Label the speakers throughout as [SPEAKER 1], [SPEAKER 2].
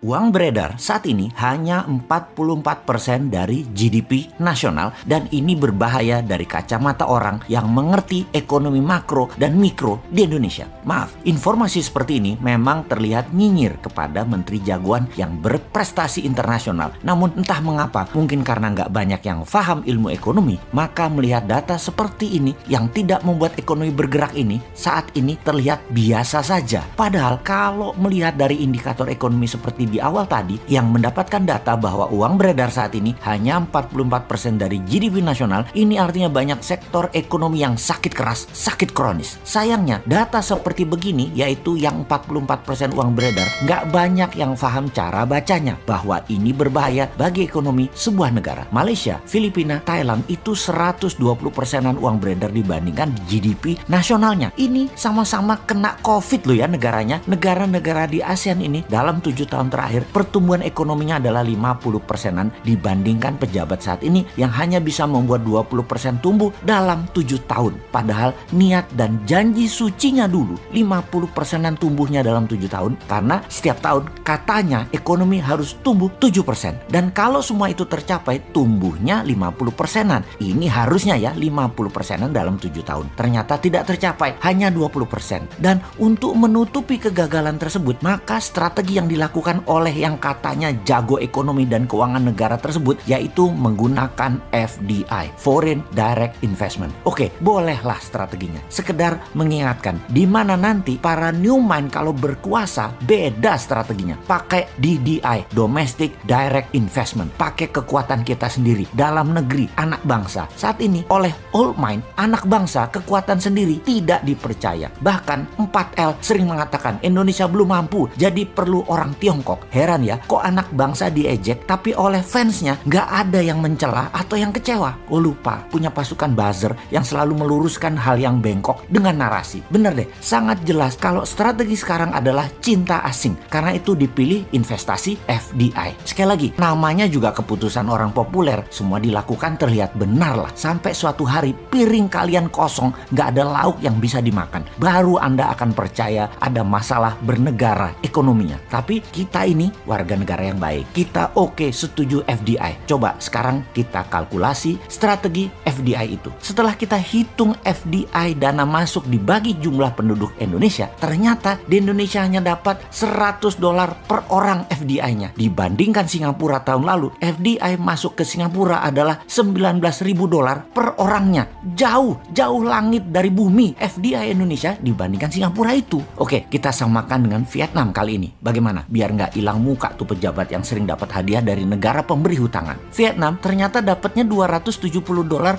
[SPEAKER 1] Uang beredar saat ini hanya 44% dari GDP nasional dan ini berbahaya dari kacamata orang yang mengerti ekonomi makro dan mikro di Indonesia. Maaf, informasi seperti ini memang terlihat nyinyir kepada menteri jagoan yang berprestasi internasional. Namun entah mengapa, mungkin karena nggak banyak yang paham ilmu ekonomi, maka melihat data seperti ini yang tidak membuat ekonomi bergerak ini saat ini terlihat biasa saja. Padahal kalau melihat dari indikator ekonomi seperti di awal tadi yang mendapatkan data bahwa uang beredar saat ini hanya 44% dari GDP nasional, ini artinya banyak sektor ekonomi yang sakit keras, sakit kronis. Sayangnya data seperti begini, yaitu yang 44% uang beredar, nggak banyak yang paham cara bacanya bahwa ini berbahaya bagi ekonomi sebuah negara. Malaysia, Filipina, Thailand itu 120%-an uang beredar dibandingkan GDP nasionalnya. Ini sama-sama kena COVID loh ya negaranya. Negara-negara di ASEAN ini dalam 7 tahun terakhir pertumbuhan ekonominya adalah 50%-an dibandingkan pejabat saat ini yang hanya bisa membuat 20% tumbuh dalam 7 tahun. Padahal niat dan janji sucinya dulu 50%-an tumbuhnya dalam 7 tahun karena setiap tahun katanya ekonomi harus tumbuh 7%. Dan kalau semua itu tercapai tumbuhnya 50%-an. Ini harusnya ya 50%-an dalam 7 tahun. Ternyata tidak tercapai, hanya 20%. Dan untuk menutupi kegagalan tersebut, maka strategi yang dilakukan oleh yang katanya jago ekonomi dan keuangan negara tersebut yaitu menggunakan FDI, Foreign Direct Investment. Oke, bolehlah strateginya. Sekedar mengingatkan di mana nanti para new mind kalau berkuasa beda strateginya. Pakai DDI, Domestic Direct Investment. Pakai kekuatan kita sendiri dalam negeri, anak bangsa. Saat ini oleh old mind, anak bangsa kekuatan sendiri tidak dipercaya. Bahkan 4L sering mengatakan Indonesia belum mampu, jadi perlu orang Tiongkok. Heran ya, kok anak bangsa diejek tapi oleh fansnya nggak ada yang mencela atau yang kecewa. Oh lupa, punya pasukan buzzer yang selalu meluruskan hal yang bengkok dengan narasi. Bener deh, sangat jelas kalau strategi sekarang adalah cinta asing. Karena itu dipilih investasi FDI. Sekali lagi, namanya juga keputusan orang populer. Semua dilakukan terlihat benar lah. Sampai suatu hari piring kalian kosong, nggak ada lauk yang bisa dimakan. Baru Anda akan percaya ada masalah bernegara ekonominya. Tapi kita ini warga negara yang baik. Kita oke, setuju FDI. Coba sekarang kita kalkulasi strategi FDI itu. Setelah kita hitung FDI dana masuk dibagi jumlah penduduk Indonesia, ternyata di Indonesia hanya dapat $100 per orang FDI-nya. Dibandingkan Singapura tahun lalu, FDI masuk ke Singapura adalah $19.000 per orangnya. Jauh langit dari bumi FDI Indonesia dibandingkan Singapura itu. Oke, kita samakan dengan Vietnam kali ini. Bagaimana? Biar nggak hilang muka tuh pejabat yang sering dapat hadiah dari negara pemberi hutangan. Vietnam ternyata dapatnya $270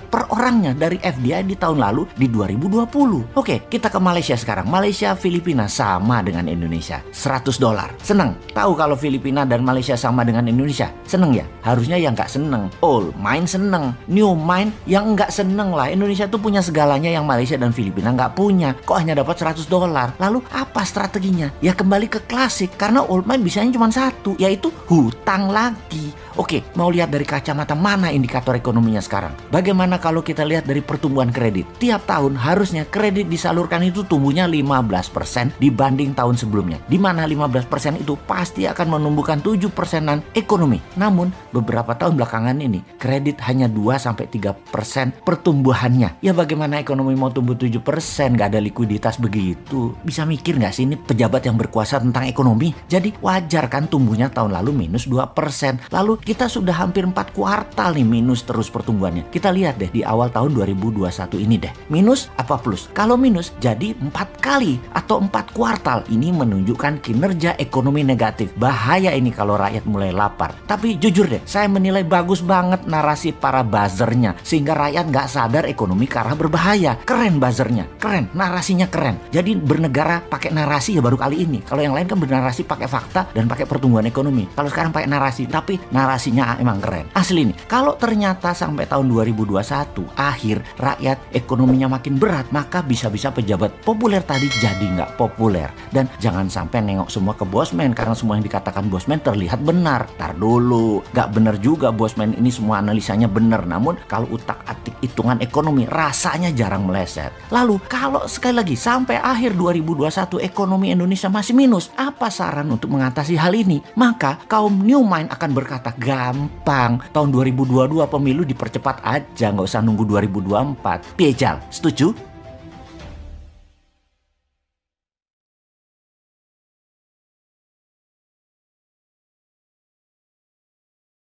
[SPEAKER 1] per orangnya dari FDI di tahun lalu di 2020. Oke, kita ke Malaysia sekarang. Malaysia, Filipina sama dengan Indonesia. $100. Seneng? Tahu kalau Filipina dan Malaysia sama dengan Indonesia? Seneng ya? Harusnya yang nggak seneng. Old mind seneng. New mind yang nggak seneng lah. Indonesia tuh punya segalanya yang Malaysia dan Filipina nggak punya. Kok hanya dapat $100? Lalu apa strateginya? Ya kembali ke klasik. Karena old mind bisanya cuma satu, yaitu hutang lagi. Oke, mau lihat dari kacamata mana indikator ekonominya sekarang? Bagaimana kalau kita lihat dari pertumbuhan kredit? Tiap tahun harusnya kredit disalurkan itu tumbuhnya 15% dibanding tahun sebelumnya. Di mana 15% itu pasti akan menumbuhkan 7%-an ekonomi. Namun, beberapa tahun belakangan ini, kredit hanya 2-3% pertumbuhannya. Ya bagaimana ekonomi mau tumbuh 7%? Gak ada likuiditas begitu. Bisa mikir gak sih ini pejabat yang berkuasa tentang ekonomi? Jadi wajar kan tumbuhnya tahun lalu minus 2%. Lalu kita sudah hampir 4 kuartal nih minus terus pertumbuhannya. Kita lihat deh di awal tahun 2021 ini deh. Minus apa plus? Kalau minus jadi 4 kali atau 4 kuartal. Ini menunjukkan kinerja ekonomi negatif. Bahaya ini kalau rakyat mulai lapar. Tapi jujur deh, saya menilai bagus banget narasi para buzzernya. Sehingga rakyat nggak sadar ekonomi ke arah berbahaya. Keren buzzernya, keren. Narasinya keren. Jadi bernegara pakai narasi ya baru kali ini. Kalau yang lain kan bernarasi pakai fakta dan pakai pertumbuhan ekonomi. Kalau sekarang pakai narasi, tapi narasinya emang keren. Asli nih, kalau ternyata sampai tahun 2021 akhir rakyat ekonominya makin berat, maka bisa-bisa pejabat populer tadi jadi nggak populer. Dan jangan sampai nengok semua ke bosman karena semua yang dikatakan bosman terlihat benar. Tar dulu, nggak benar juga bosman ini semua analisanya benar. Namun kalau utak-atik hitungan ekonomi rasanya jarang meleset. Lalu kalau sekali lagi sampai akhir 2021 ekonomi Indonesia masih minus, apa saran untuk mengatasi hal ini? Maka kaum new mind akan berkata, gampang, tahun 2022 pemilu dipercepat aja, nggak usah nunggu 2024. Piejal, setuju?